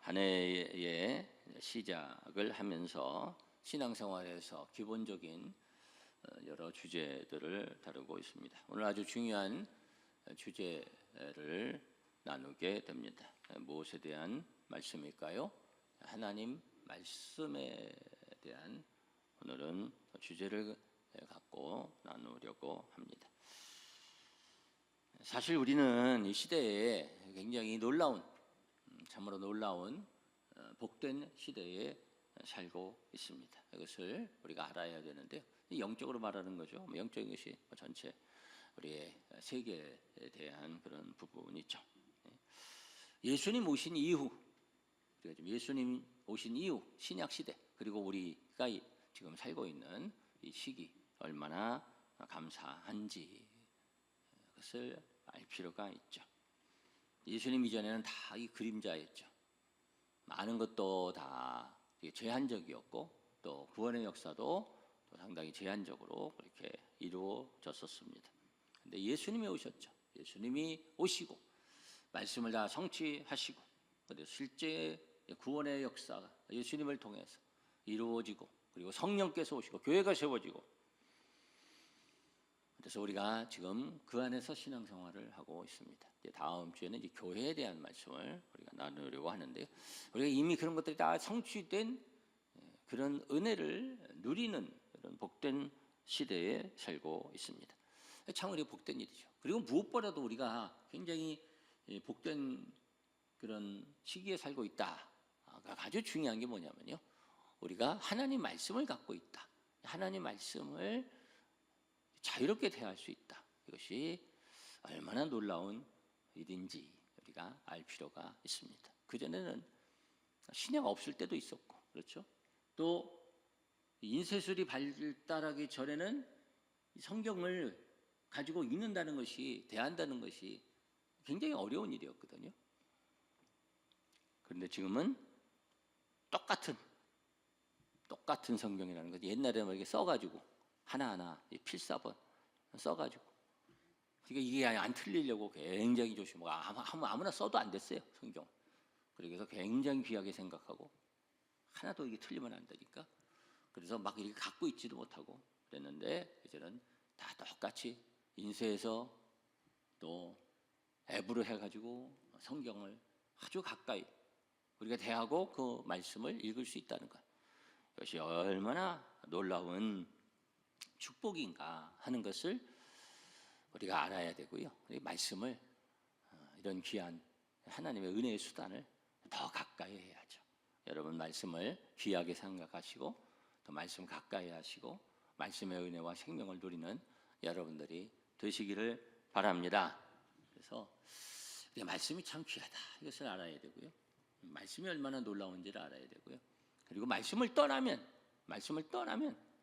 한 해의 시작을 하면서 신앙생활에서 기본적인 여러 주제들을 다루고 있습니다. 오늘 아주 중요한 주제를 나누게 됩니다. 무엇에 대한 말씀일까요? 하나님 말씀에 대한 오늘은 주제를 갖고 나누려고 합니다. 사실 우리는 이 시대에 굉장히 참으로 놀라운 복된 시대에 살고 있습니다. 이것을 우리가 알아야 되는데요. 영적으로 말하는 거죠. 영적인 것이 전체 우리의 세계에 대한 그런 부분이죠. 예수님 오신 이후, 예수님 오신 이후 신약 시대, 그리고 우리가 지금 살고 있는 이 시기 얼마나 감사한지 그것을 알 필요가 있죠. 예수님 이전에는 다 이 그림자였죠. 많은 것도 다 제한적이었고, 또 구원의 역사도 또 상당히 제한적으로 그렇게 이루어졌었습니다. 근데 예수님이 오셨죠. 예수님이 오시고 말씀을 다 성취하시고, 그래서 실제 구원의 역사가 예수님을 통해서 이루어지고, 그리고 성령께서 오시고 교회가 세워지고, 그래서 우리가 지금 그 안에서 신앙생활을 하고 있습니다. 다음 주에는 이제 교회에 대한 말씀을 우리가 나누려고 하는데요. 우리가 이미 그런 것들이 다 성취된 그런 은혜를 누리는 그런 복된 시대에 살고 있습니다. 참 우리 복된 일이죠. 그리고 무엇보다도 우리가 굉장히 복된 그런 시기에 살고 있다. 아주 중요한 게 뭐냐면요, 우리가 하나님 말씀을 갖고 있다. 하나님 말씀을 자유롭게 대할 수 있다. 이것이 얼마나 놀라운 일인지 우리가 알 필요가 있습니다. 그전에는 신약 없을 때도 있었고, 그렇죠? 또 인쇄술이 발달하기 전에는 성경을 가지고 읽는다는 것이, 대한다는 것이 굉장히 어려운 일이었거든요. 그런데 지금은 똑같은 성경이라는 것, 옛날에는 이렇게 써가지고 하나하나 필사본 써가지고, 그러니까 이게 안 틀리려고 굉장히 조심하고, 아무나 써도 안 됐어요, 성경. 그래서 굉장히 귀하게 생각하고, 하나도 이게 틀리면 안 되니까, 그래서 막 이렇게 갖고 있지도 못하고 그랬는데, 이제는 다 똑같이 인쇄해서 또 앱으로 해가지고 성경을 아주 가까이 우리가 대하고 그 말씀을 읽을 수 있다는 것, 이것이 얼마나 놀라운 축복인가 하는 것을 우리가 알아야 되고요. 말씀을, 이런 귀한 하나님의 은혜의 수단을 더 가까이 해야죠. 여러분, 말씀을 귀하게 생각하시고, 또 말씀 가까이 하시고, 말씀의 은혜와 생명을 누리는 여러분들이 되시기를 바랍니다. 그래서 말씀이 참 귀하다, 이것을 알아야 되고요. 말씀이 얼마나 놀라운지를 알아야 되고요. 그리고 말씀을 떠나면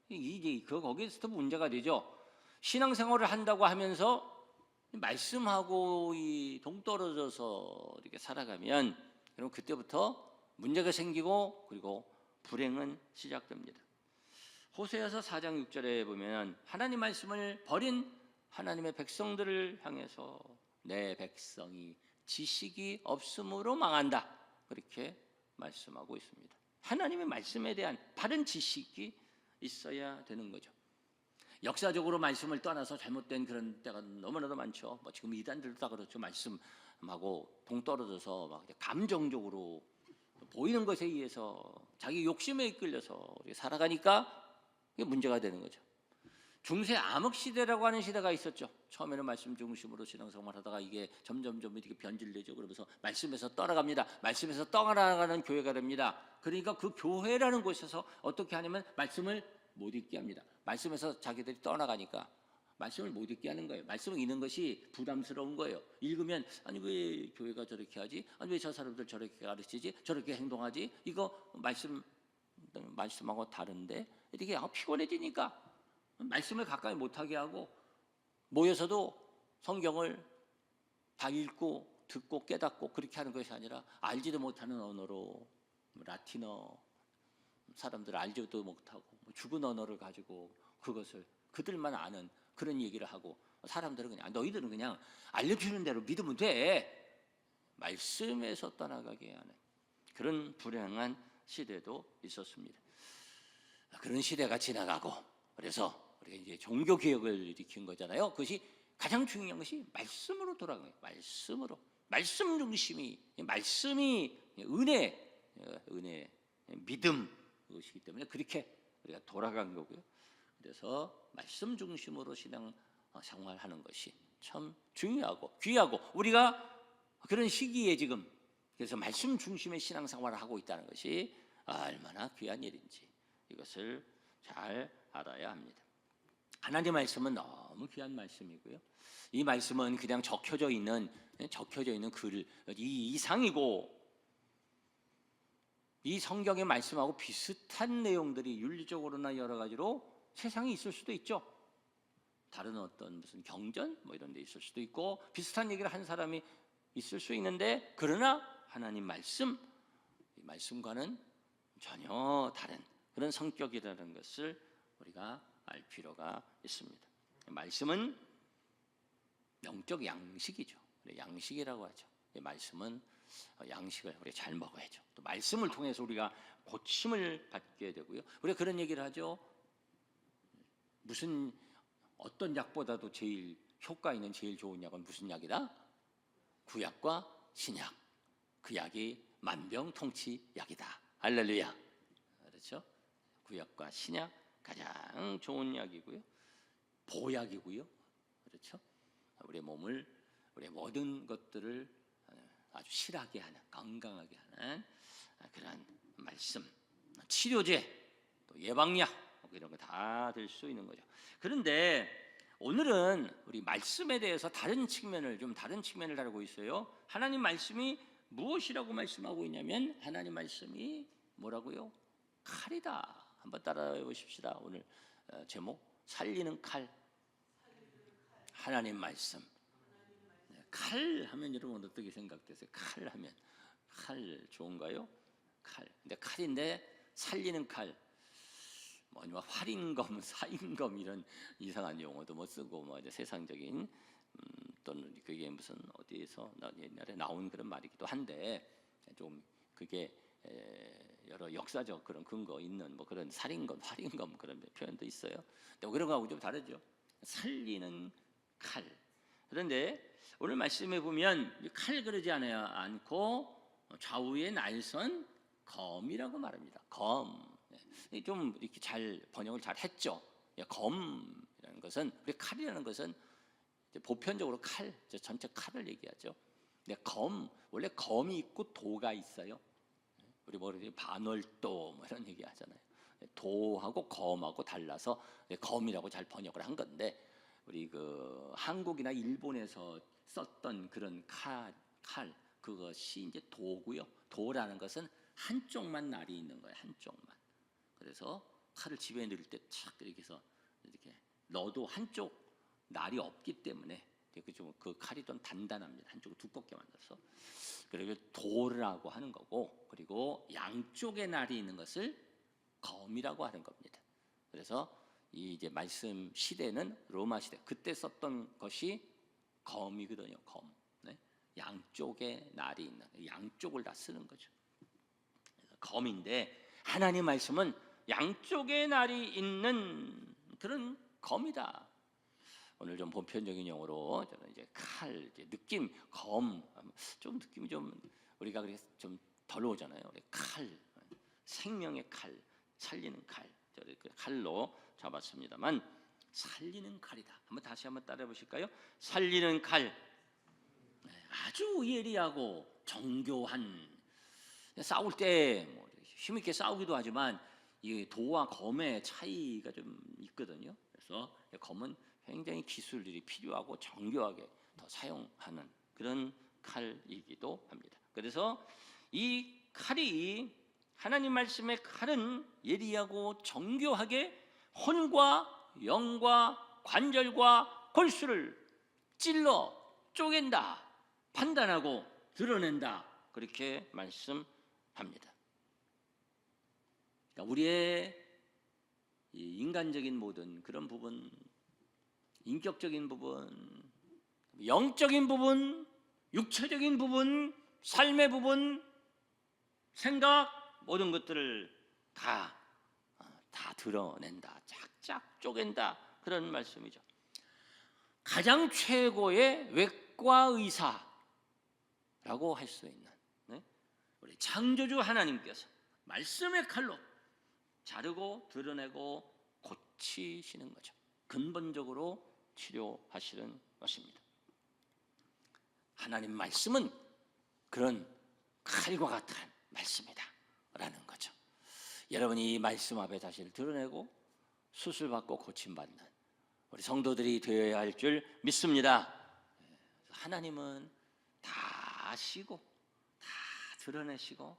이제 거기에서부터 문제가 되죠. 신앙생활을 한다고 하면서 말씀하고 동떨어져서 이렇게 살아가면, 그럼 그때부터 문제가 생기고, 그리고 불행은 시작됩니다. 호세아서 4장 6절에 보면, 하나님 말씀을 버린 하나님의 백성들을 향해서 내 백성이 지식이 없음으로 망한다, 그렇게 말씀하고 있습니다. 하나님의 말씀에 대한 바른 지식이 있어야 되는 거죠. 역사적으로 말씀을 떠나서 잘못된 그런 때가 너무나도 많죠. 지금 이단들도 다 그렇죠. 말씀하고 동떨어져서 막 감정적으로 보이는 것에 의해서 자기 욕심에 이끌려서 살아가니까 이게 문제가 되는 거죠. 중세 암흑 시대라고 하는 시대가 있었죠. 처음에는 말씀 중심으로 신앙생활하다가 이게 점점 이렇게 변질되죠. 그러면서 말씀에서 떠나갑니다. 말씀에서 떠나가는 교회가 됩니다. 그러니까 그 교회라는 곳에서 어떻게 하냐면 말씀을 못 읽게 합니다. 말씀에서 자기들이 떠나가니까 말씀을 못 읽게 하는 거예요. 말씀을 읽는 것이 부담스러운 거예요. 읽으면, 아니 왜 교회가 저렇게 하지? 아니 왜 저 사람들 저렇게 가르치지? 저렇게 행동하지? 이거 말씀하고 다른데? 이렇게 피곤해지니까 말씀을 가까이 못하게 하고, 모여서도 성경을 다 읽고 듣고 깨닫고 그렇게 하는 것이 아니라 알지도 못하는 언어로, 라틴어 사람들 알지도 못하고 죽은 언어를 가지고 그것을 그들만 아는 그런 얘기를 하고, 사람들은 그냥 너희들은 그냥 알려주는 대로 믿으면 돼, 말씀에서 떠나가게 하는 그런 불행한 시대도 있었습니다. 그런 시대가 지나가고 그래서 우리가 이제 종교 개혁을 일으킨 거잖아요. 그것이 가장 중요한 것이 말씀으로 돌아간 거예요. 말씀으로, 말씀 중심이, 말씀이 은혜, 믿음 그것이기 때문에 그렇게 우리가 돌아간 거고요. 그래서 말씀 중심으로 신앙 생활하는 것이 참 중요하고 귀하고 우리가 그런 시기에 지금 그래서 말씀 중심의 신앙 생활을 하고 있다는 것이 얼마나 귀한 일인지 이것을 잘 알아야 합니다. 하나님의 말씀은 너무 귀한 말씀이고요. 이 말씀은 그냥 적혀져 있는 글 이 이상이고 이 성경의 말씀하고 비슷한 내용들이 윤리적으로나 여러 가지로 세상에 있을 수도 있죠. 다른 어떤 무슨 경전 뭐 이런 데 있을 수도 있고 비슷한 얘기를 한 사람이 있을 수 있는데 그러나 하나님 말씀, 이 말씀과는 전혀 다른 그런 성격이라는 것을 우리가 알 필요가 있습니다. 말씀은 영적 양식이죠. 양식이라고 하죠. 말씀은 양식을 우리가 잘 먹어야죠. 또 말씀을 통해서 우리가 고침을 받게 되고요. 우리가 그런 얘기를 하죠. 무슨 어떤 약보다도 제일 효과 있는 제일 좋은 약은 무슨 약이다? 구약과 신약. 그 약이 만병통치 약이다. 할렐루야. 그렇죠? 구약과 신약 가장 좋은 약이고요. 보약이고요. 그렇죠? 우리의 몸을 우리의 모든 것들을 아주 실하게 하는 건강하게 하는 그런 말씀, 치료제, 또 예방약 이런 거 다 될 수 있는 거죠. 그런데 오늘은 우리 말씀에 대해서 다른 측면을 다루고 있어요. 하나님 말씀이 무엇이라고 말씀하고 있냐면 하나님 말씀이 뭐라고요? 칼이다. 한번 따라해 보십시다. 오늘 제목 살리는 칼. 하나님 말씀. 칼 하면 여러분 어떻게 생각되세요? 칼 하면 칼 좋은가요? 칼. 근데 칼인데 살리는 칼. 뭐냐 활인검, 사인검 이런 이상한 용어도 못 쓰고 뭐 이제 세상적인 또는 그게 무슨 어디에서 옛날에 나온 그런 말이기도 한데 좀 그게 여러 역사적 그런 근거 있는 뭐 그런 살인검, 활인검 그런 표현도 있어요. 근데 그런 거하고 좀 다르죠. 살리는 칼. 그런데 오늘 말씀에 보면 칼 그러지 않고 좌우에 날선 검이라고 말합니다. 검. 좀 이렇게 잘 번역을 잘 했죠. 검이라는 것은 우리 칼이라는 것은 보편적으로 칼, 전체 칼을 얘기하죠. 근데 원래 검이 있고 도가 있어요. 우리 뭐 반월도 뭐 이런 얘기 하잖아요. 도하고 검하고 달라서 검이라고 잘 번역을 한 건데 우리 그 한국이나 일본에서 썼던 그런 칼 그것이 이제 도고요. 도라는 것은 한쪽만 날이 있는 거예요. 한쪽만. 그래서 칼을 집에 넣을 때 착 이렇게 해서 이렇게 넣어도 한쪽 날이 없기 때문에 그 칼이 좀 단단합니다. 한쪽을 두껍게 만들어서. 그리고 도라고 하는 거고 그리고 양쪽에 날이 있는 것을 검이라고 하는 겁니다. 그래서 이 이제 말씀 시대는 로마 시대 그때 썼던 것이 검이거든요. 검. 네? 양쪽에 날이 있는 양쪽을 다 쓰는 거죠. 검인데 하나님 말씀은 양쪽에 날이 있는 그런 검이다. 오늘 좀 보편적인 용어로 저는 이제 칼, 이제 느낌, 검, 좀 느낌이 좀 우리가 그렇게 좀 덜 오잖아요. 칼, 생명의 칼, 살리는 칼, 그 칼로 잡았습니다만 살리는 칼이다. 다시 한번 따라해 보실까요? 살리는 칼, 아주 예리하고 정교한 싸울 때 뭐 힘있게 싸우기도 하지만 이 도와 검의 차이가 좀 있거든요. 그래서 검은 굉장히 기술들이 필요하고 정교하게 더 사용하는 그런 칼이기도 합니다. 그래서 이 칼이 하나님 말씀의 칼은 예리하고 정교하게 혼과 영과 관절과 골수를 찔러 쪼갠다, 판단하고 드러낸다 그렇게 말씀합니다. 그러니까 우리의 인간적인 모든 그런 부분, 인격적인 부분, 영적인 부분, 육체적인 부분, 삶의 부분, 생각 모든 것들을 다 드러낸다. 쫙쫙 쪼갠다. 그런 말씀이죠. 가장 최고의 외과 의사라고 할 수 있는 우리 창조주 하나님께서 말씀의 칼로 자르고 드러내고 고치시는 거죠. 근본적으로 치료하시는 것입니다. 하나님 말씀은 그런 칼과 같은 말씀이다 라는 거죠. 여러분이 이 말씀 앞에 자신을 드러내고 수술받고 고침받는 우리 성도들이 되어야 할 줄 믿습니다. 하나님은 다 아시고 다 드러내시고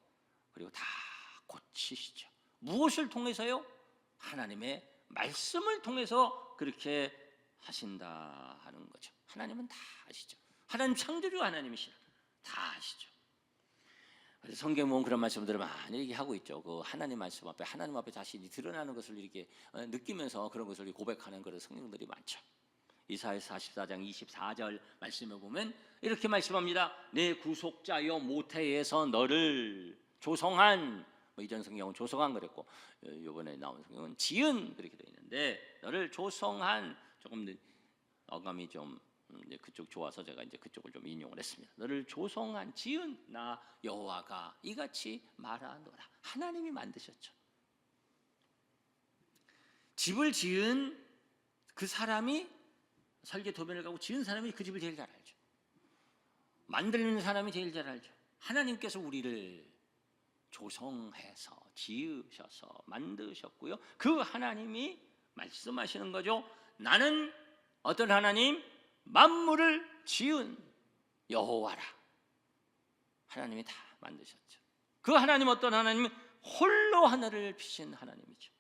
그리고 다 고치시죠. 무엇을 통해서요? 하나님의 말씀을 통해서 그렇게 하신다 하는 거죠. 하나님은 다 아시죠. 하나님 창조주 하나님이시라 다 아시죠. 그래서 성경 보면 그런 말씀들을 많이 얘기하고 있죠. 그 하나님 말씀 앞에 하나님 앞에 자신이 드러나는 것을 이렇게 느끼면서 그런 것을 고백하는 그런 성경들이 많죠. 이사야서 44장 24절 말씀에 보면 이렇게 말씀합니다. 내 구속자여 모태에서 너를 조성한, 이전 성경은 조성한 그랬고 이번에 나온 성경은 지은 그렇게 되어 있는데, 너를 조성한, 조금 어감이 좀 그쪽 좋아서 제가 이제 그쪽을 좀 인용을 했습니다. 너를 조성한 지은 나 여호와가 이같이 말하노라. 하나님이 만드셨죠. 집을 지은 그 사람이, 설계 도면을 가고 지은 사람이 그 집을 제일 잘 알죠. 만드는 사람이 제일 잘 알죠. 하나님께서 우리를 조성해서 지으셔서 만드셨고요. 그 하나님이 말씀하시는 거죠. 나는 어떤 하나님? 만물을 지은 여호와라. 하나님이 다 만드셨죠. 그 하나님 어떤 하나님은 홀로 하늘을 피신 하나님이죠.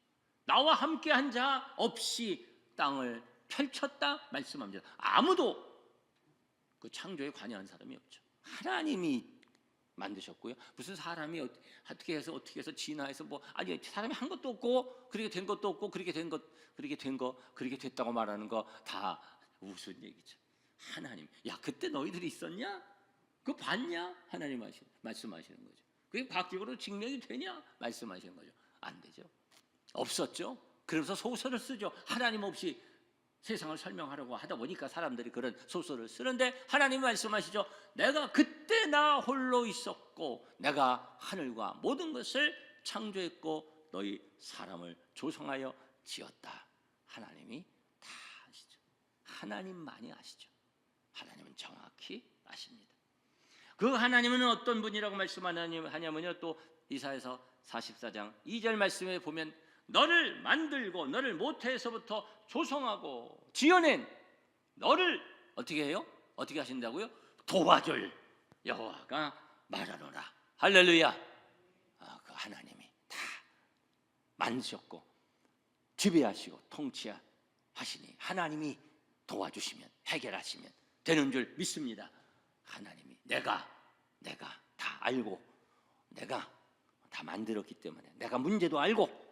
나와 함께 한 자 없이 땅을 펼쳤다 말씀합니다. 아무도 그 창조에 관여한 사람이 없죠. 하나님이 만드셨고요. 무슨 사람이 어떻게 해서 진화해서 아니 사람이 한 것도 없고 그렇게 된 것도 없고 그렇게 됐다고 말하는 거 다 무슨 얘기죠. 하나님, 야 그때 너희들이 있었냐? 그거 봤냐? 하나님 말씀하시는 거죠. 그게 과학적으로 증명이 되냐? 말씀하시는 거죠. 안 되죠. 없었죠. 그래서 소설을 쓰죠. 하나님 없이 세상을 설명하려고 하다 보니까 사람들이 그런 소설을 쓰는데, 하나님 말씀하시죠. 내가 그때 나 홀로 있었고 내가 하늘과 모든 것을 창조했고 너희 사람을 조성하여 지었다. 하나님이 다 아시죠. 하나님만이 아시죠. 하나님은 정확히 아십니다. 그 하나님은 어떤 분이라고 말씀하냐면요, 또 이사야서 44장 2절 말씀에 보면 너를 만들고 너를 모태에서부터 조성하고 지어낸 너를 어떻게 해요? 어떻게 하신다고요? 도와줄 여호와가 말하노라. 할렐루야. 그 하나님이 다 만드셨고 지배하시고 통치하시니 하나님이 도와주시면 해결하시면 되는 줄 믿습니다. 하나님이 내가 다 알고 내가 다 만들었기 때문에 내가 문제도 알고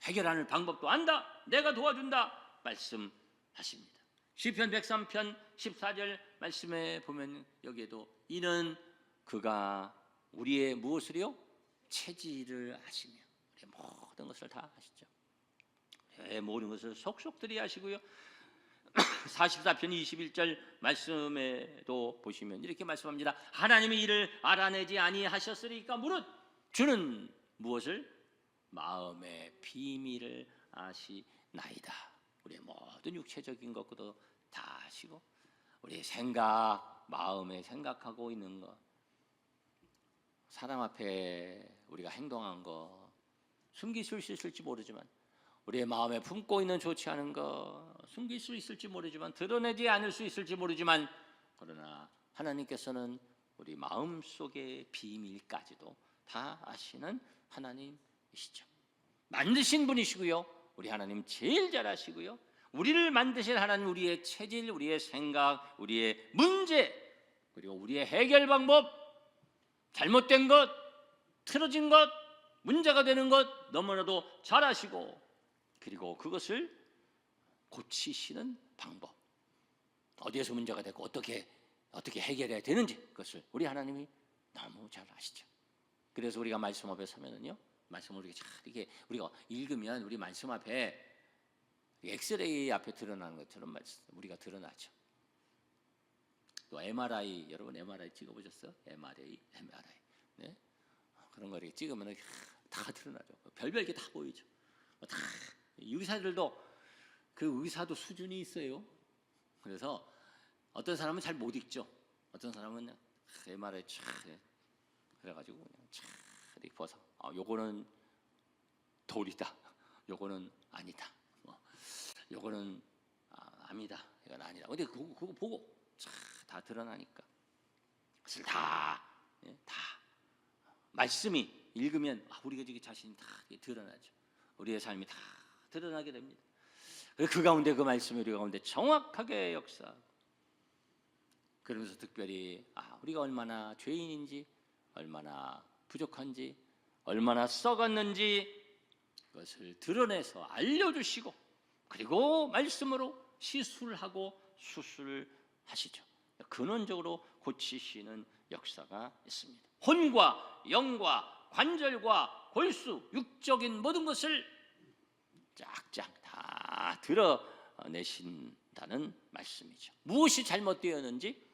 해결하는 방법도 안다. 내가 도와준다 말씀하십니다. 시편 103편 14절 말씀에 보면 여기에도 이는 그가 우리의 무엇을요? 체질을 아시며 우리의 모든 것을 다 아시죠. 우리의 모든 것을 속속들이 아시고요. 44편 21절 말씀에도 보시면 이렇게 말씀합니다. 하나님이 이를 알아내지 아니하셨으리까 무릇 주는 무엇을? 마음의 비밀을 아시나이다. 우리의 모든 육체적인 것도 다 아시고 우리의 생각, 마음에 생각하고 있는 것, 사람 앞에 우리가 행동한 것 숨길 수 있을지 모르지만, 우리의 마음에 품고 있는 좋지 않은 것 숨길 수 있을지 모르지만, 드러내지 않을 수 있을지 모르지만, 그러나 하나님께서는 우리 마음속의 비밀까지도 다 아시는 하나님이시죠. 만드신 분이시고요. 우리 하나님 제일 잘 아시고요. 우리를 만드신 하나님, 우리의 체질, 우리의 생각, 우리의 문제, 그리고 우리의 해결 방법, 잘못된 것, 틀어진 것, 문제가 되는 것 너무나도 잘 아시고, 그리고 그것을 고치시는 방법, 어디에서 문제가 되고 어떻게 해결해야 되는지 그것을 우리 하나님이 너무 잘 아시죠. 그래서 우리가 말씀 앞에 서면은요, 말씀을 이렇게 잘 이렇게 우리가 읽으면 우리 말씀 앞에 엑스레이 앞에 드러나는 것처럼 우리가 드러나죠. 또 MRI, 여러분 MRI 찍어보셨어요? MRI. 네? 그런 거 이렇게 찍으면 다 드러나죠. 별별 게 다 보이죠. 다 의사들도 그 의사도 수준이 있어요. 그래서 어떤 사람은 잘 못 읽죠. 어떤 사람은 MRI 촥 그래가지고 그냥 촥 이렇게 벗어. 요거는 돌이다. 요거는 아니다. 요거는 암이다. 이건 아니다. 근데 그거 보고 다 드러나니까. 그것을 다 말씀이 읽으면 우리가 지금 자신이 다 드러나죠. 우리의 삶이 다 드러나게 됩니다. 그 가운데 그 말씀이 우리 가운데 정확하게 역사. 그러면서 특별히 우리가 얼마나 죄인인지, 얼마나 부족한지, 얼마나 썩었는지 그것을 드러내서 알려주시고, 그리고 말씀으로 시술하고 수술하시죠. 근원적으로 고치시는 역사가 있습니다. 혼과 영과 관절과 골수, 육적인 모든 것을 쫙쫙 다 드러내신다는 말씀이죠. 무엇이 잘못되었는지,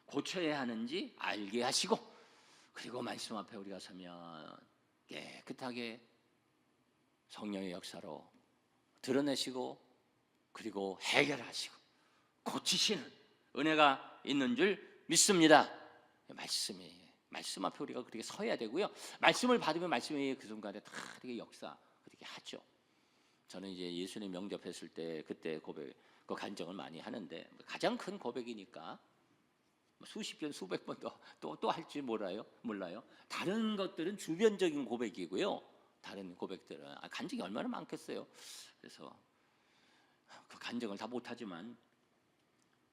고쳐야 하는지 알게 하시고, 그리고 말씀 앞에 우리가 서면 깨끗하게 성령의 역사로 드러내시고, 그리고 해결하시고 고치시는 은혜가 있는 줄 믿습니다. 말씀 앞에 우리가 그렇게 서야 되고요. 말씀을 받으면 말씀이 그 순간에 다 이렇게 역사 그렇게 하죠. 저는 이제 예수님 영접했을 때 그때 고백, 그 간증을 많이 하는데, 가장 큰 고백이니까 수십 번, 수백 번 또 할지 몰라요. 다른 것들은 주변적인 고백이고요. 다른 고백들은 간증이 얼마나 많겠어요. 그래서 그 간증을 다 못하지만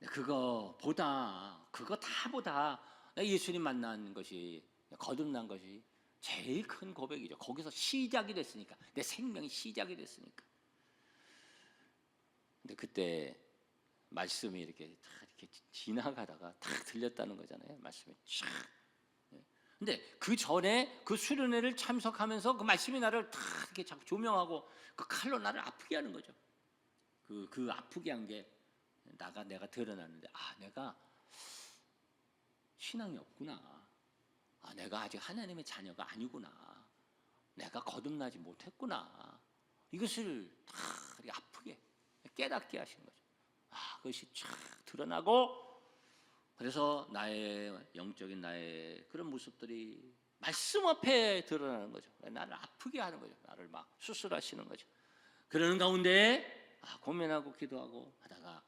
그거 다보다 예수님 만난 것이, 거듭난 것이 제일 큰 고백이죠. 거기서 시작이 됐으니까, 내 생명이 시작이 됐으니까. 근데 그때 말씀이 이렇게 지나가다가 딱 들렸다는 거잖아요. 말씀이 쫙. 근데 그 전에 그 수련회를 참석하면서 그 말씀이 나를 딱 이렇게 자꾸 조명하고 그 칼로 나를 아프게 하는 거죠. 그 아프게 한 게 내가 드러났는데, 내가 신앙이 없구나. 내가 아직 하나님의 자녀가 아니구나. 내가 거듭나지 못했구나. 이것을 다 아프게 깨닫게 하신 거죠. 그것이 쫙 드러나고, 그래서 나의 영적인 나의 그런 모습들이 말씀 앞에 드러나는 거죠. 나를 아프게 하는 거죠. 나를 막 수술하시는 거죠. 그러는 가운데 고민하고 기도하고 하다가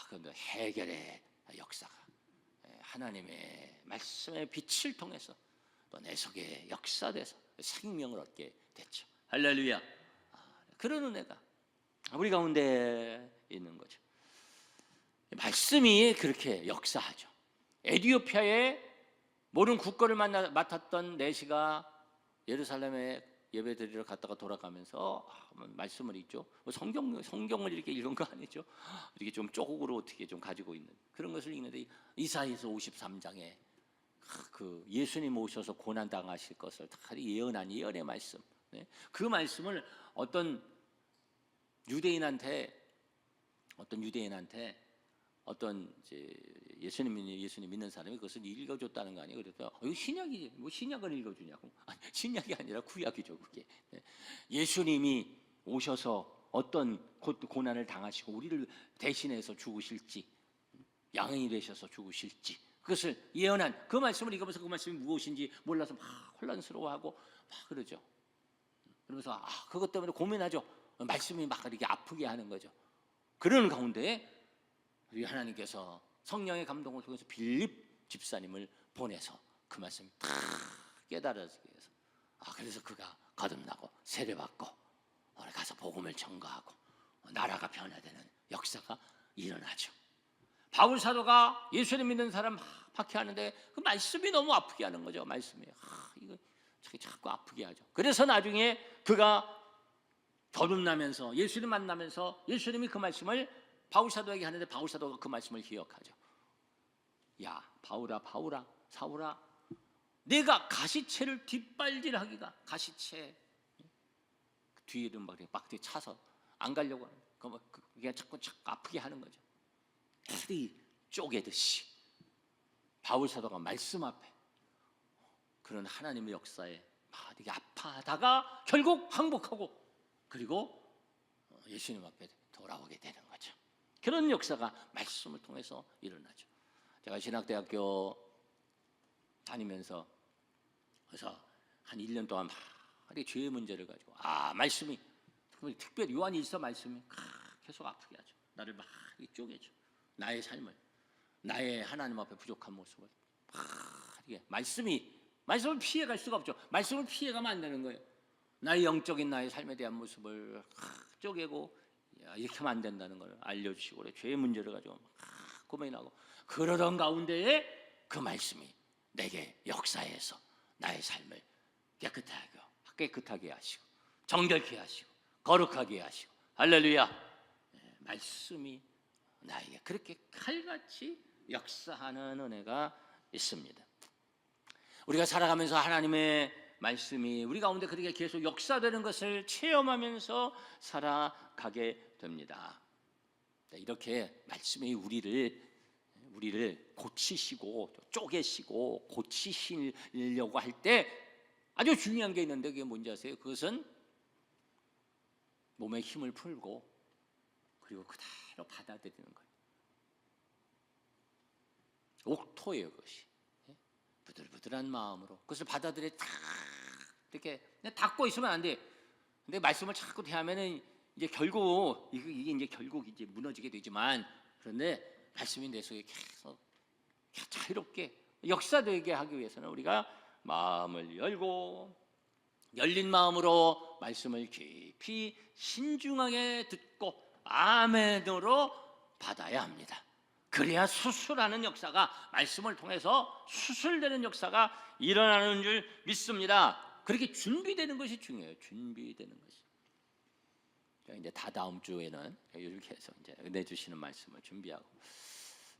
그런데 해결의 역사가 하나님의 말씀의 빛을 통해서 또 내 속에 역사돼서 생명을 얻게 됐죠. 할렐루야. 그런 은혜가 우리 가운데 있는 거죠. 말씀이 그렇게 역사하죠. 에티오피아의 모든 국거를 맡았던 내시가 예루살렘에 예배드리러 갔다가 돌아가면서 말씀을 읽죠. 성경을 이렇게 읽은 거 아니죠. 이렇게 좀 쪽으로 어떻게 좀 가지고 있는 그런 것을 읽는데, 이사야서 53장에 그 예수님 오셔서 고난 당하실 것을 다 예언한 예언의 말씀. 그 말씀을 어떤 유대인한테 어떤 이제 예수님 믿는 사람이 그것을 읽어줬다는 거 아니에요. 그래서 이거 신약이지, 뭐 신약을 읽어주냐고. 아니, 신약이 아니라 구약이죠, 그게. 예수님이 오셔서 어떤 고난을 당하시고 우리를 대신해서 죽으실지, 양행이 되셔서 죽으실지, 그것을 예언한 그 말씀을 읽으면서 그 말씀이 무엇인지 몰라서 막 혼란스러워하고 막 그러죠. 그러면서 그것 때문에 고민하죠. 말씀이 막 이렇게 아프게 하는 거죠. 그런 가운데 우리 하나님께서 성령의 감동을 통해서 빌립 집사님을 보내서 그 말씀이 다 깨달아지게 해서 그래서 그가 거듭나고 세례받고 가서 복음을 전가하고 나라가 변화되는 역사가 일어나죠. 바울 사도가 예수를 믿는 사람 막 박해하는데 그 말씀이 너무 아프게 하는 거죠. 말씀이 이거 자꾸 아프게 하죠. 그래서 나중에 그가 거듭나면서 예수를 만나면서 예수님이 그 말씀을 바울 사도에게 하는데 바울 사도가 그 말씀을 기억하죠. 야, 바울아, 사울아, 내가 가시채를 뒷발질하기가, 가시채 뒤를 막 뒤에 차서 안 가려고 하는, 그게 자꾸 아프게 하는 거죠. 애들이 쪼개듯이 바울 사도가 말씀 앞에 그런 하나님의 역사에 되게 아파하다가 결국 항복하고 그리고 예수님 앞에 돌아오게 되는 거죠. 그런 역사가 말씀을 통해서 일어나죠. 제가 신학대학교 다니면서 그래서 한 1년 동안 죄의 문제를 가지고 말씀이 특별히 요한 1서 말씀이 계속 아프게 하죠. 나를 막 쪼개죠. 나의 삶을, 나의 하나님 앞에 부족한 모습을 이게 말씀을 피해갈 수가 없죠. 말씀을 피해가면 안 되는 거예요. 나의 영적인 나의 삶에 대한 모습을 쪼개고 이렇게 하면 안 된다는 걸 알려주시고 그래. 죄의 문제를 가지고 고민이 나고 그러던 가운데에 그 말씀이 내게 역사해서 나의 삶을 깨끗하게 하시고 정결케 하시고 거룩하게 하시고 할렐루야. 말씀이 나에게 그렇게 칼같이 역사하는 은혜가 있습니다. 우리가 살아가면서 하나님의 말씀이 우리 가운데 그렇게 계속 역사되는 것을 체험하면서 살아가게 됩니다. 이렇게 말씀이 우리를 고치시고 쪼개시고 고치시려고 할 때 아주 중요한 게 있는데 그게 뭔지 아세요? 그것은 몸에 힘을 풀고 그리고 그대로 받아들이는 거예요. 옥토예요, 그것이. 부들부들한 마음으로 그것을 받아들여 이렇게 닫고 있으면 안 돼. 근데 말씀을 자꾸 대하면은 이제 결국 이게 무너지게 되지만 그런데 말씀이 내 속에 계속 자유롭게 역사되게 하기 위해서는 우리가 마음을 열고 열린 마음으로 말씀을 깊이 신중하게 듣고 아멘으로 받아야 합니다. 그래야 수술하는 역사가 말씀을 통해서 수술되는 역사가 일어나는 줄 믿습니다. 그렇게 준비되는 것이 중요해요. 준비되는 것이. 이제 다다음 주에는 이렇게 해서 이제 은혜 주시는 말씀을 준비하고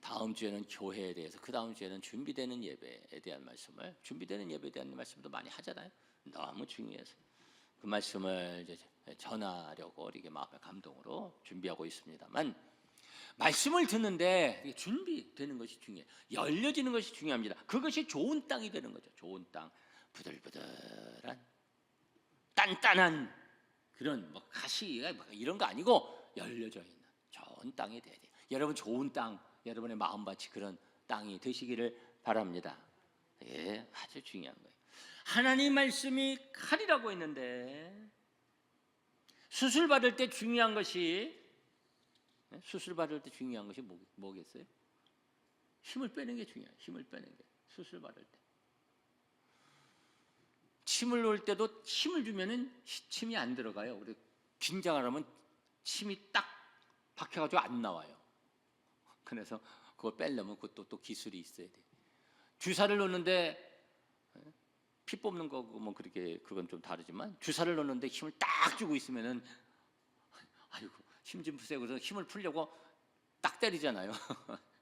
다음 주에는 교회에 대해서 그 다음 주에는 준비되는 예배에 대한 말씀을 준비되는 예배에 대한 말씀도 많이 하잖아요. 너무 중요해서 그 말씀을 이제 전하려고 이렇게 마음의 감동으로 준비하고 있습니다만 말씀을 듣는데 준비되는 것이 중요해요. 열려지는 것이 중요합니다. 그것이 좋은 땅이 되는 거죠. 좋은 땅, 부들부들한 단단한 그런 가시가 이런 거 아니고 열려져 있는 좋은 땅이 돼야 돼요. 여러분 좋은 땅, 여러분의 마음밭이 그런 땅이 되시기를 바랍니다. 예, 아주 중요한 거예요. 하나님 말씀이 칼이라고 했는데 수술 받을 때 중요한 것이 뭐겠어요? 힘을 빼는 게 중요해요. 힘을 빼는 게 수술 받을 때 침을 놓을 때도 힘을 주면은 침이 안 들어가요. 우리 긴장을 하면 침이 딱 박혀가지고 안 나와요. 그래서 그걸 빼려면 그것도 또 기술이 있어야 돼. 주사를 놓는데 피 뽑는 거고 뭐 그렇게 그건 좀 다르지만 주사를 놓는데 힘을 딱 주고 있으면은 아이고 힘 좀 푸세요. 그래서 힘을 풀려고 딱 때리잖아요.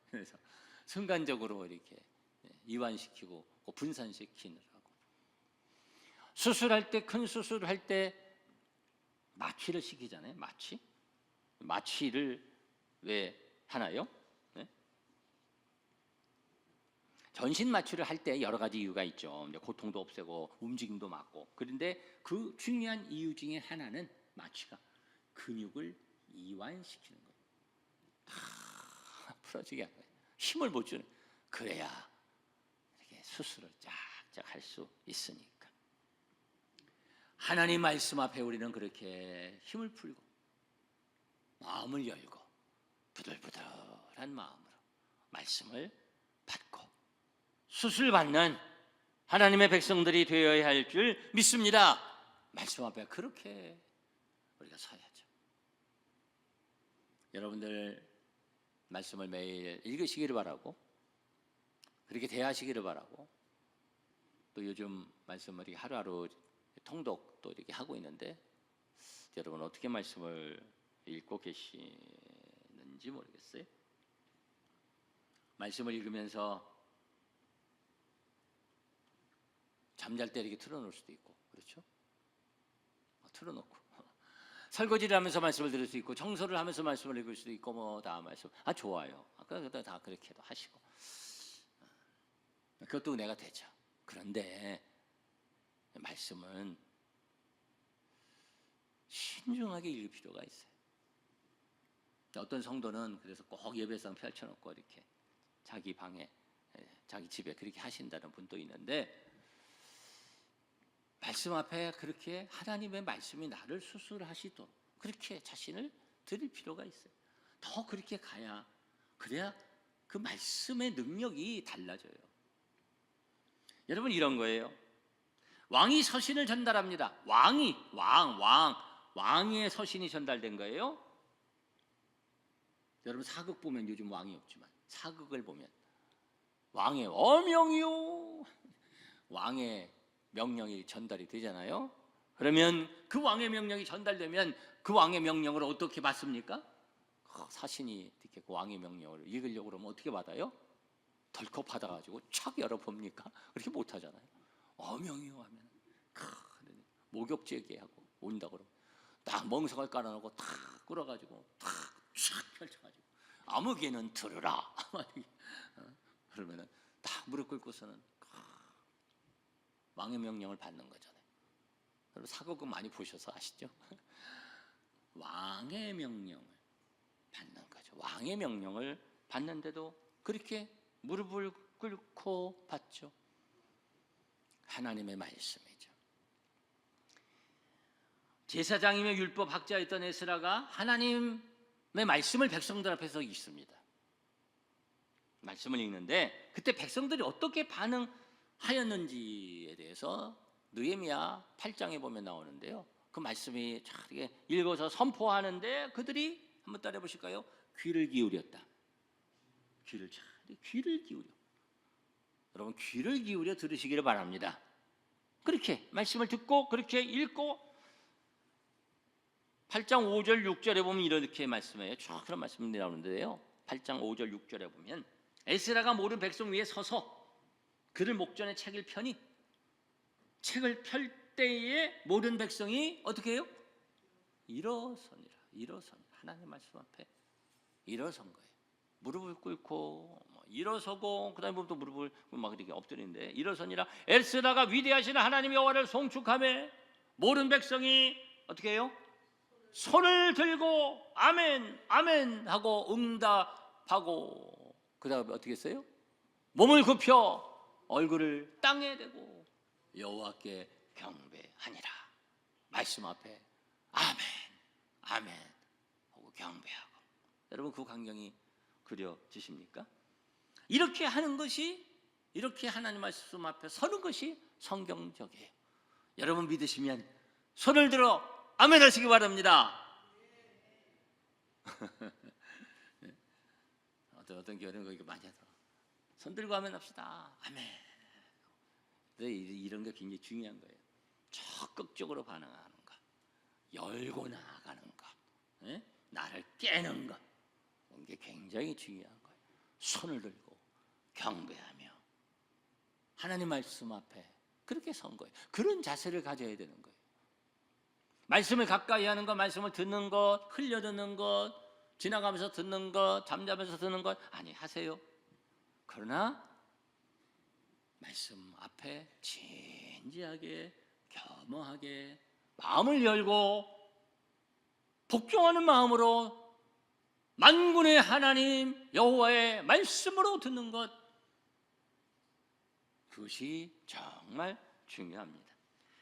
그래서 순간적으로 이렇게 이완시키고 분산시키느라고. 수술할 때 큰 수술을 할 때 마취를 시키잖아요. 마취를 왜 하나요? 네? 전신 마취를 할 때 여러 가지 이유가 있죠. 고통도 없애고 움직임도 막고. 그런데 그 중요한 이유 중에 하나는 마취가 근육을 이완시키는 거예요. 풀어지게 하는 거예요. 힘을 못 주는. 그래야 이렇게 수술을 쫙쫙 할 수 있으니까. 하나님 말씀 앞에 우리는 그렇게 힘을 풀고 마음을 열고 부들부들한 마음으로 말씀을 받고 수술받는 하나님의 백성들이 되어야 할 줄 믿습니다. 말씀 앞에 그렇게 우리가 서야죠. 여러분들 말씀을 매일 읽으시기를 바라고 그렇게 대하시기를 바라고 또 요즘 말씀을 하루하루 통독도 이렇게 하고 있는데 여러분 어떻게 말씀을 읽고 계시는지 모르겠어요. 말씀을 읽으면서 잠잘 때 이렇게 틀어놓을 수도 있고, 그렇죠? 틀어놓고 설거지를 하면서 말씀을 들을 수 있고, 청소를 하면서 말씀을 읽을 수도 있고, 뭐 다 말씀. 좋아요. 그것도 다 그렇게도 하시고, 그것도 은혜가 되죠. 그런데 말씀은 신중하게 읽을 필요가 있어요. 어떤 성도는 그래서 꼭 예배상 펼쳐놓고 이렇게 자기 방에, 자기 집에 그렇게 하신다는 분도 있는데, 말씀 앞에 그렇게 하나님의 말씀이 나를 수술하시도록 그렇게 자신을 드릴 필요가 있어요. 더 그렇게 그래야 그 말씀의 능력이 달라져요. 여러분, 이런 거예요. 왕이 서신을 전달합니다. 왕의 서신이 전달된 거예요. 여러분, 사극 보면, 요즘 왕이 없지만 사극을 보면 왕의 어명이요, 왕의 명령이 전달이 되잖아요. 그러면 그 왕의 명령이 전달되면 그 왕의 명령을 어떻게 받습니까? 사신이 이렇게 그 왕의 명령을 읽으려고 그러면 어떻게 받아요? 덜컥 받아가지고 촥 열어봅니까? 그렇게 못하잖아요. 어명이요 하면 목욕제게 하고 온다 그러면 딱 멍석을 깔아놓고 탁 끌어가지고 탁 펼쳐가지고 아무개는 들으라 그러면은 딱 무릎 꿇고서는 왕의 명령을 받는 거잖아요. 여러분, 사극은 많이 보셔서 아시죠? 왕의 명령을 받는 거죠. 왕의 명령을 받는데도 그렇게 무릎을 꿇고 받죠. 하나님의 말씀이죠. 제사장이며 율법 학자였던 에스라가 하나님의 말씀을 백성들 앞에서 읽습니다. 말씀을 읽는데 그때 백성들이 어떻게 반응하였는지에 대해서 느헤미야 8장에 보면 나오는데요. 그 말씀이 잘 읽어서 선포하는데 그들이 한번 따라해 보실까요? 귀를 기울였다. 귀를 기울여. 여러분, 귀를 기울여 들으시기를 바랍니다. 그렇게 말씀을 듣고 그렇게 읽고 8장 5절 6절에 보면 이렇게 말씀해요. 쭉 그런 말씀이 나오는데요. 8장 5절 6절에 보면 에스라가 모든 백성 위에 서서 그를 목전에 책을 펴니 책을 펼 때에 모든 백성이 어떻게 해요? 일어서니라. 하나님의 말씀 앞에 일어선 거예요. 무릎을 꿇고 일어서고 그다음에 보면 또 무릎을 막 이렇게 엎드리는데 일어서니라. 에스라가 위대하신 하나님의 여호와를 송축하며 모든 백성이 어떻게 해요? 손을 들고 아멘 아멘 하고 응답하고 그다음에 어떻게 했어요? 몸을 굽혀 얼굴을 땅에 대고 여호와께 경배하니라. 말씀 앞에 아멘 아멘 하고 경배하고. 여러분, 그 광경이 그려지십니까? 이렇게 하는 것이, 이렇게 하나님 말씀 앞에 서는 것이 성경적이에요. 여러분 믿으시면 손을 들어 아멘 하시기 바랍니다. 어떤 교회는 그렇게 많이 하더라고요. 손 들고 아멘 합시다. 아멘. 이런 게 굉장히 중요한 거예요. 적극적으로 반응하는 것, 열고 나아가는 것, 나를 깨는 것, 이게 굉장히 중요한 거예요. 손을 들고 경배하며 하나님 말씀 앞에 그렇게 선 거예요. 그런 자세를 가져야 되는 거예요. 말씀을 가까이 하는 것, 말씀을 듣는 것, 흘려 듣는 것, 지나가면서 듣는 것, 잠자면서 듣는 것 아니 하세요. 그러나 말씀 앞에 진지하게 겸허하게 마음을 열고 복종하는 마음으로 만군의 하나님 여호와의 말씀으로 듣는 것, 그것이 정말 중요합니다.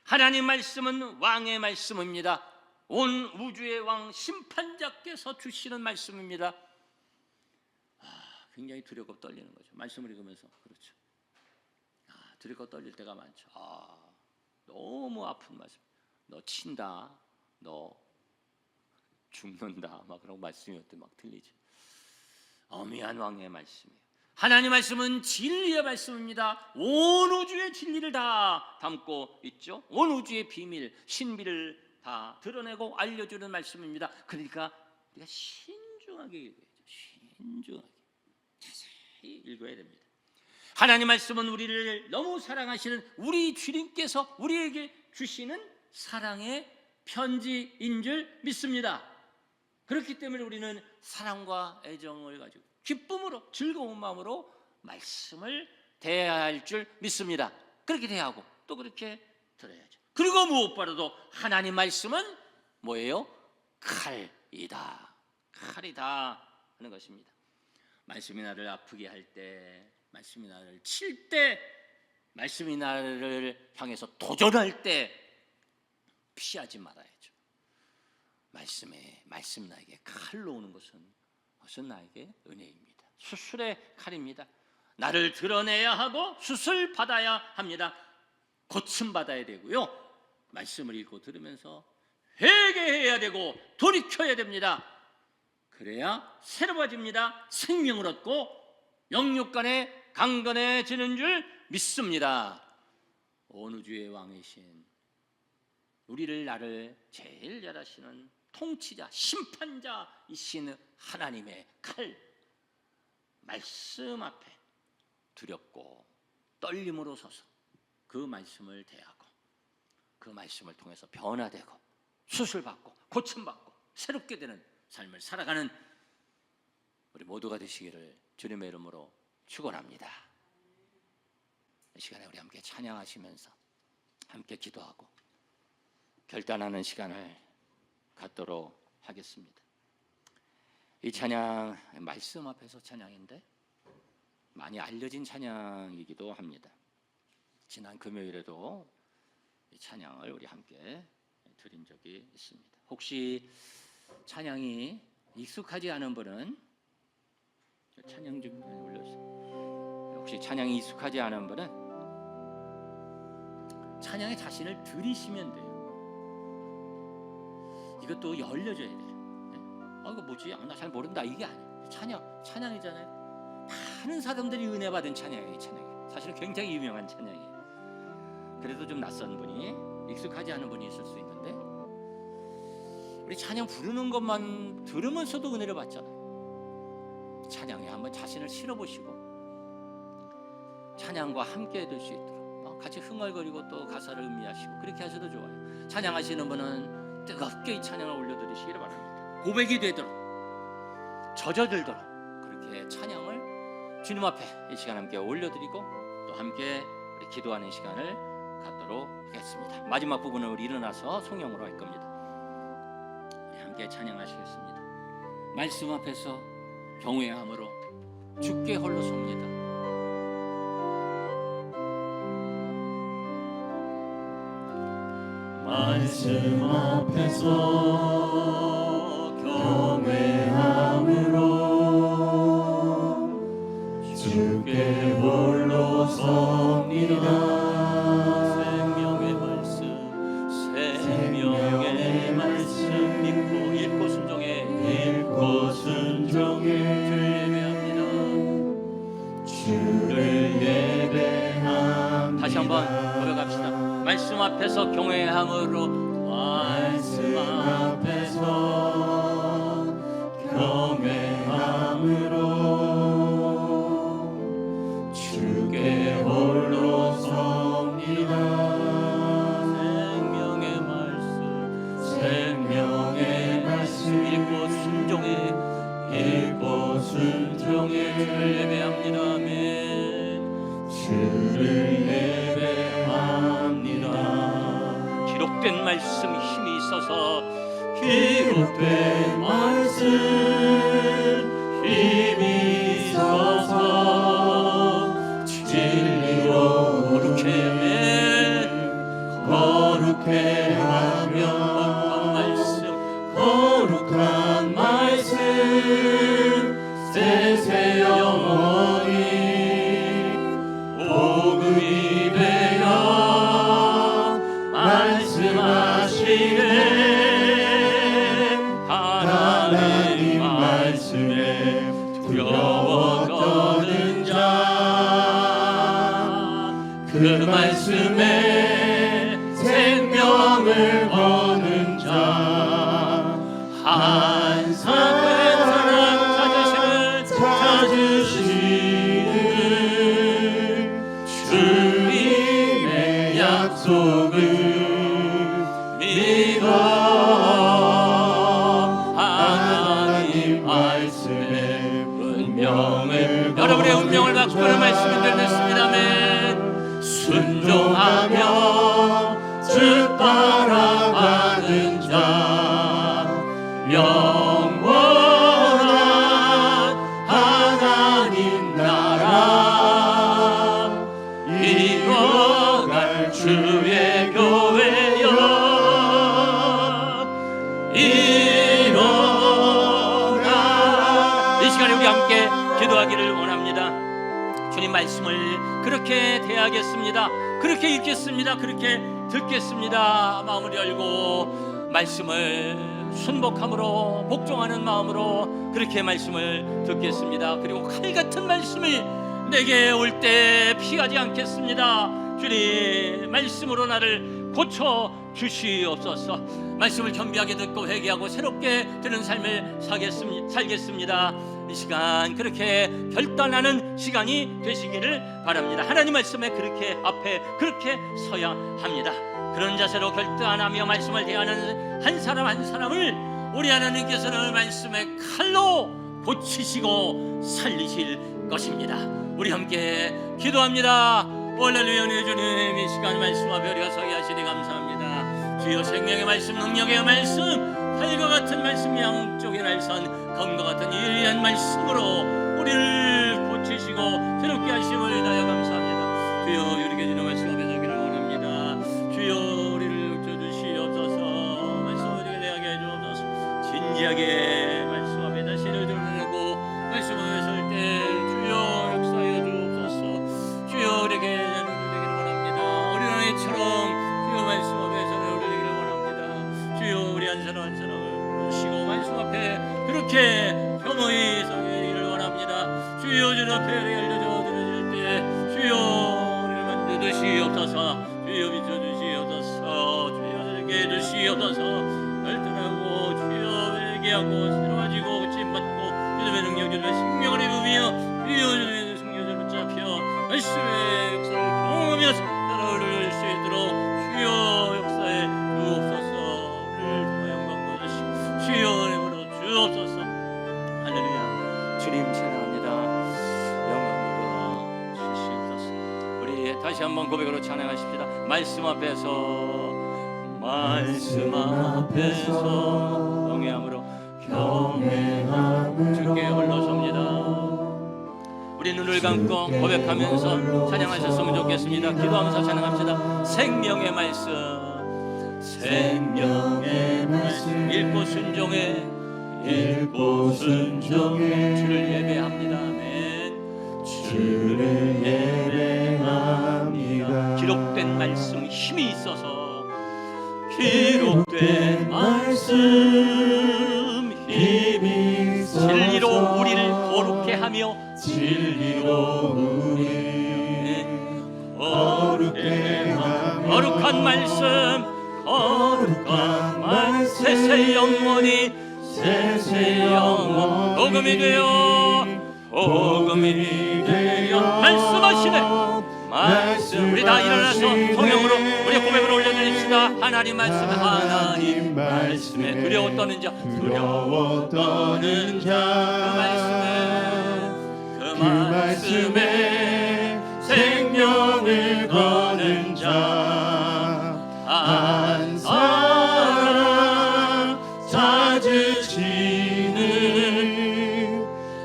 하나님 말씀은 왕의 말씀입니다. 온 우주의 왕 심판자께서 주시는 말씀입니다. 굉장히 두렵고 떨리는 거죠. 말씀을 읽으면서. 그렇죠. 두렵고 떨릴 때가 많죠. 너무 아픈 말씀. 너 친다. 너 죽는다. 막 그런 말씀이 막 들리죠. 어미한 왕의 말씀이에요. 하나님 말씀은 진리의 말씀입니다. 온 우주의 진리를 다 담고 있죠. 온 우주의 비밀, 신비를 다 드러내고 알려주는 말씀입니다. 그러니까 우리가 신중하게 읽어야죠. 신중하게 자세히 읽어야 됩니다. 하나님 말씀은 우리를 너무 사랑하시는 우리 주님께서 우리에게 주시는 사랑의 편지인 줄 믿습니다. 그렇기 때문에 우리는 사랑과 애정을 가지고 기쁨으로 즐거운 마음으로 말씀을 대해야 할 줄 믿습니다. 그렇게 대하고 또 그렇게 들어야죠. 그리고 무엇보다도 하나님 말씀은 뭐예요? 칼이다. 칼이다 하는 것입니다. 말씀이 나를 아프게 할 때, 말씀이 나를 칠 때, 말씀이 나를 향해서 도전할 때 피하지 말아야죠. 말씀 나에게 칼로 오는 것은 나에게 은혜입니다. 수술의 칼입니다. 나를 드러내야 하고 수술 받아야 합니다. 고침 받아야 되고요. 말씀을 읽고 들으면서 회개해야 되고 돌이켜야 됩니다. 그래야 새로워집니다. 생명을 얻고 영육간에 강건해지는 줄 믿습니다. 온 우주의 왕이신 우리를 나를 제일 잘 아시는 통치자, 심판자이신 하나님의 칼, 말씀 앞에 두렵고 떨림으로 서서 그 말씀을 대하고 그 말씀을 통해서 변화되고 수술받고 고침받고 새롭게 되는 삶을 살아가는 우리 모두가 되시기를 주님의 이름으로 축원합니다. 이 시간에 우리 함께 찬양하시면서 함께 기도하고 결단하는 시간을 갖도록 하겠습니다. 이 찬양 말씀 앞에서 찬양인데 많이 알려진 찬양이기도 합니다. 지난 금요일에도 이 찬양을 우리 함께 드린 적이 있습니다. 혹시 찬양이 익숙하지 않은 분은 찬양 좀 올려주세요. 혹시 찬양이 익숙하지 않은 분은 찬양에 자신을 들이시면 돼요. 이것도 열려줘야 돼요. 이거 뭐지? 나 잘 모른다. 이게 아니에요. 찬양이잖아요. 많은 사람들이 은혜 받은 찬양이에요. 이 찬양이 사실은 굉장히 유명한 찬양이에요. 그래도 좀 낯선 분이, 익숙하지 않은 분이 있을 수 있는데 우리 찬양 부르는 것만 들으면서도 은혜를 받잖아요. 찬양에 한번 자신을 실어보시고 찬양과 함께 될 수 있도록 같이 흥얼거리고 또 가사를 음미하시고 그렇게 하셔도 좋아요. 찬양하시는 분은 뜨겁게 이 찬양을 올려드리시기를 바랍니다. 고백이 되도록, 젖어들도록 그렇게 찬양을 주님 앞에 이 시간 함께 올려드리고 또 함께 우리 기도하는 시간을 갖도록 하겠습니다. 마지막 부분은 우리 일어나서 송영으로 할 겁니다. 우리 함께 찬양하시겠습니다. 말씀 앞에서 경외함으로 주께 홀로 섭니다. 말씀 앞에서 경외함으로 주께 홀로 섭니다. 생명의 말씀 믿고 읽고 순종해 주를 예배합니다. 다시 한번 고백합시다. 말씀 앞에서 경외함으로, 말씀 앞에서 경외함으로 주께 홀로 섭니다. 생명의 말씀 읽고 순종해 주를 예배합니다. 아멘. 주를 예배합니다. 기록된 말씀 힘이 있어서 기록된 말씀 힘이 있어서 진리로 거룩해 하며 거룩한 말씀 세세 영원히 복음이 되어 말씀하시네. 하나님 말씀에 두려워 떠는 자, 그 말씀에 생명을 거는 자, 한 사람 찾으시는 약속을 믿어 하나님 말씀에 운명을 여러분의 운명을 바꾸는 말씀이 되겠습니다. 아멘. 순종하며 주 따라가는 자 영원한 하나님 나라 이뤄갈 주의 교회여 일어나라. 이 시간에 우리 함께 기도하기를 원합니다. 주님 말씀을 그렇게 대하겠습니다. 그렇게 읽겠습니다. 그렇게 듣겠습니다. 마음을 열고 말씀을 순복함으로 복종하는 마음으로 그렇게 말씀을 듣겠습니다. 그리고 칼같은 말씀이 내게 올 때 피하지 않겠습니다. 주님 말씀으로 나를 고쳐 주시옵소서. 말씀을 겸비하게 듣고 회개하고 새롭게 드는 삶을 살겠습니다. 이 시간 그렇게 결단하는 시간이 되시기를 바랍니다. 하나님 말씀에 그렇게 앞에 그렇게 서야 합니다. 그런 자세로 결단하며 말씀을 대하는 한 사람 한 사람을 우리 하나님께서는 말씀의 칼로 고치시고 살리실 것입니다. 우리 함께 기도합니다. 할렐루야. 주님 이 시간 말씀 앞에 우리가 서게 하시니 감사합니다. 주여 생명의 말씀 능력의 말씀 칼과 같은 말씀 양쪽의 날선 검과 같은 예리한 말씀으로 우리를 고치시고 새롭게 하심을 인하여 감사합니다. 주여 우리에게 주는 말씀 앞에 서기를 원합니다. 주여 우리를 고쳐주시옵소서. 말씀을 우리에게 대하게 해주옵소서. 진지하게 말씀 앞에 다시를 드러내고 말씀을 설 때 주여 역사하여 주옵소서. 주여 우리에게 누리기를 원합니다. 어린아이처럼 주여 말씀 앞에 서를 누리기를 원합니다. 주여 우리 한 사람 한 사람을 부르시고 말씀 앞에 그렇게 겸허히 서기를 원합니다. 주여 주님 앞에 알려줘 드려질 때 주여 우리를 만져주시옵소서. 주여 비춰주시옵소서. 주여 저에게 주시옵소서. 발전하고 주여 회개하고 새로워지고 고침받고 주님의 능력 주님의 생명을 입으며 주여 주님의 승려를 붙잡혀 말씀의 역사를 경험하며 따라올 수 있도록 주여 역사에 주옵소서. 우리를 통하여 영광 받으시고 주여 이름으로 주옵소서. 할렐루야. 주님 찬양합니다. 영광으로 주시옵소서. 우리 다시 한번 고백으로 찬양하십시다. 말씀 앞에서 경외함으로 주께 홀로 섭니다. 우리 눈을 감고 고백하면서 찬양하셨으면 좋겠습니다. 기도하면서 찬양합시다. 생명의 말씀 읽고 순종해 주를 예배합니다. 아멘. 주를 예배합니다. 기록된 말씀 힘이 있어서 기록된 말씀 힘이 있어서 진리로 우리를 거룩해 하며 진리로 우리 거룩해 하며 거룩한 말씀 세세 영원히 복음이 되어 말씀하시네. 우리 다 일어나서 성령으로 우리의 고백을 올려드립시다. 하나님 말씀에 두려워 떠는 자 그 말씀에 생명을 거는 자 한 사람 찾으시는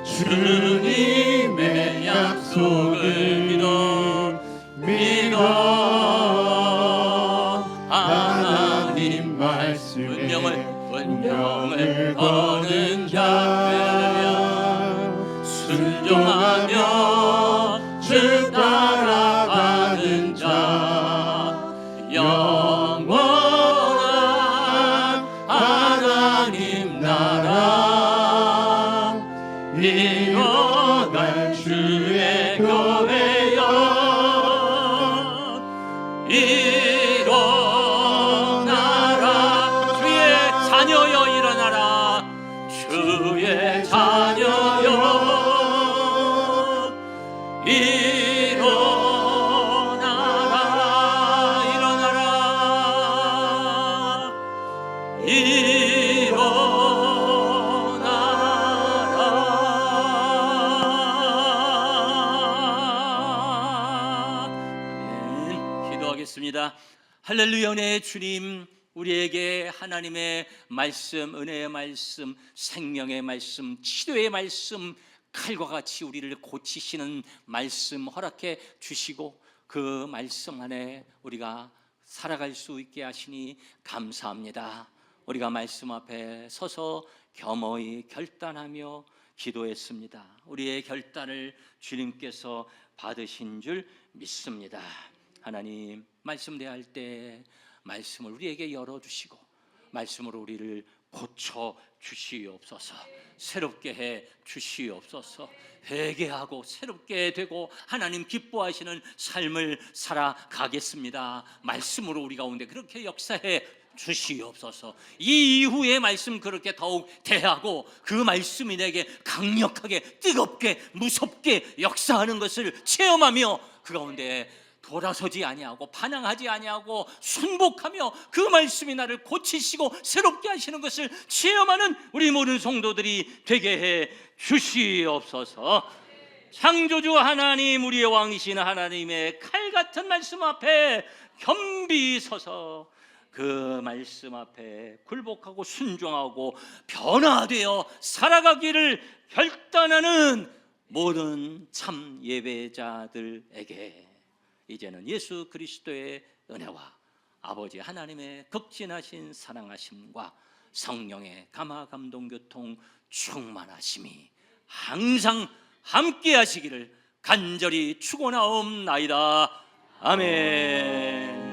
주님의 약속을 믿어 하나님 말씀에 운명을 거는 자 순종하며 주 따라가는 자 영원한 하나님 나라 이뤄갈 주의 교회여 일어나라. 주의 자녀여 일어나라. 주의 자녀여 일어나라. 기도하겠습니다. 할렐루야. 은혜의 주님, 우리에게 하나님의 말씀, 은혜의 말씀, 생명의 말씀, 치료의 말씀, 칼과 같이 우리를 고치시는 말씀 허락해 주시고 그 말씀 안에 우리가 살아갈 수 있게 하시니 감사합니다. 우리가 말씀 앞에 서서 겸허히 결단하며 기도했습니다. 우리의 결단을 주님께서 받으신 줄 믿습니다. 하나님, 말씀 대할 때 말씀을 우리에게 열어주시고 말씀으로 우리를 고쳐 주시옵소서. 새롭게 해 주시옵소서. 회개하고 새롭게 되고 하나님 기뻐하시는 삶을 살아가겠습니다. 말씀으로 우리 가운데 그렇게 역사해 주시옵소서. 이 이후의 말씀 그렇게 더욱 대하고 그 말씀이 내게 강력하게 뜨겁게 무섭게 역사하는 것을 체험하며 그 가운데 돌아서지 아니하고 반항하지 아니하고 순복하며 그 말씀이 나를 고치시고 새롭게 하시는 것을 체험하는 우리 모든 성도들이 되게 해 주시옵소서. 창조주 하나님, 우리의 왕이신 하나님의 칼 같은 말씀 앞에 겸비 서서 그 말씀 앞에 굴복하고 순종하고 변화되어 살아가기를 결단하는 모든 참 예배자들에게 이제는 예수 그리스도의 은혜와 아버지 하나님의 극진하신 사랑하심과 성령의 감화 감동 교통 충만하심이 항상 함께 하시기를 간절히 축원하옵나이다. 아멘.